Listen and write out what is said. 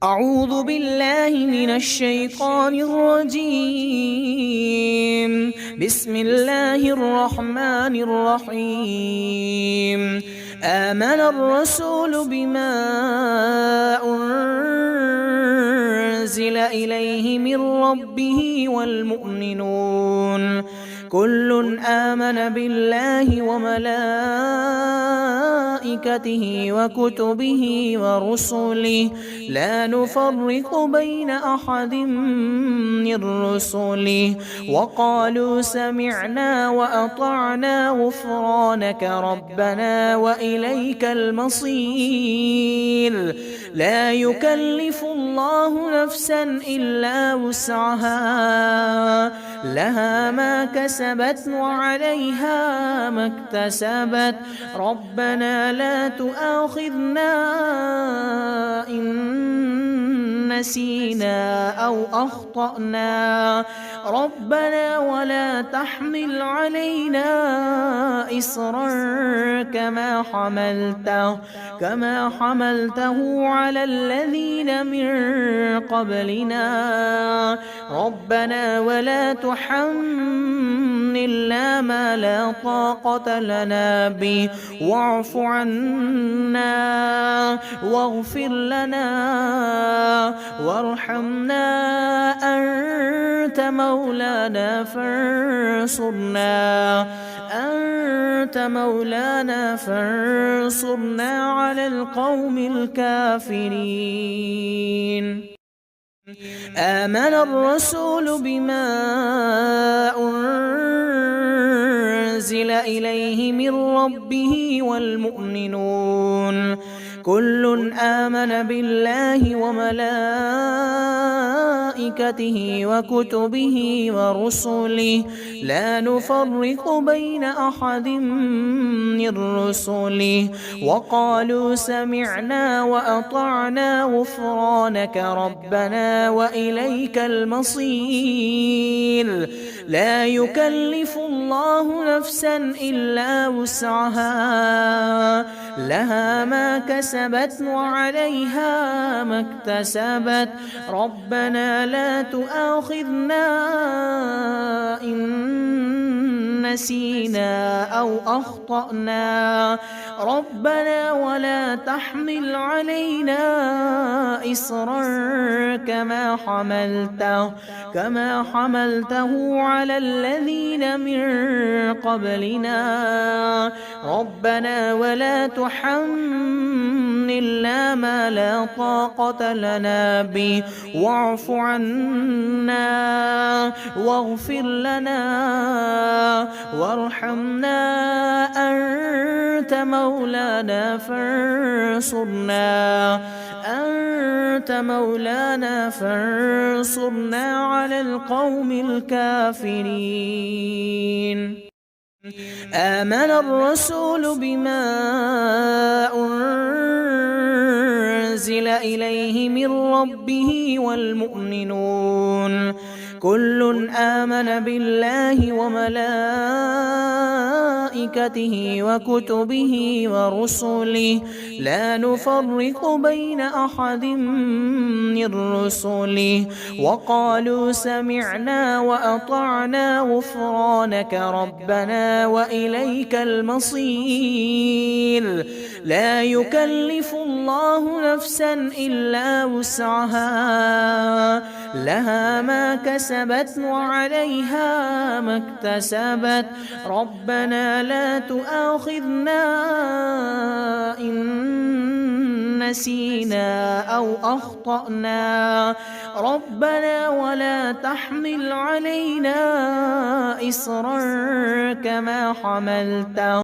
أعوذ بالله من الشيطان الرجيم. بسم الله الرحمن الرحيم. آمن الرسول بما أنزل إليه من ربه والمؤمنون كل آمن بالله وملائكته وكتبه ورسله لا نفرق بين أحد من رسله وقالوا سمعنا وأطعنا غفرانك ربنا وإليك المصير. لا يكلف الله نفسا إلا وسعها لها ما كسبت وعليها ما اكتسبت ربنا لا تؤاخذنا إن نسينا أو أخطأنا ربنا ولا تحمل علينا إصرا كما حملته على الذين من قبلنا ربنا ولا تحملنا ما لا طاقة لنا به واعف عنا واغفر لنا وارحمنا أنت مولانا فانصرنا على القوم الكافرين. آمن الرسول بما أنزل إليه من ربه والمؤمنون كل آمن بالله وملائكته وكتبه ورسله لا نفرق بين أحد من رسله وقالوا سمعنا وأطعنا غفرانك ربنا وإليك المصير. لا يكلف الله نفسا إلا وسعها لها ما كسبت وعليها ما اكتسبت ربنا لا تؤاخذنا إن نسينا أو أخطأنا ربنا ولا تحمل علينا إصرا كما حملته على الذين من قبلنا ربنا ولا تحملنا ما لا طاقة لنا به واعف عنا واغفر لنا وارحمنا أنت مولانا فانصرنا على القوم الكافرين. آمن الرسول بما أنزل إليه من ربه والمؤمنون كل آمن بالله وملائكته وكتبه ورسله لا نفرق بين أحد من رسله وقالوا سمعنا وأطعنا غفرانك ربنا وإليك المصير. لا يكلف الله نفسا إلا وسعها لها ما كسبت وعليها ما اكتسبت ربنا لا تؤاخذنا إن نسينا أو أخطأنا ربنا ولا تحمل علينا إصرا كما حملته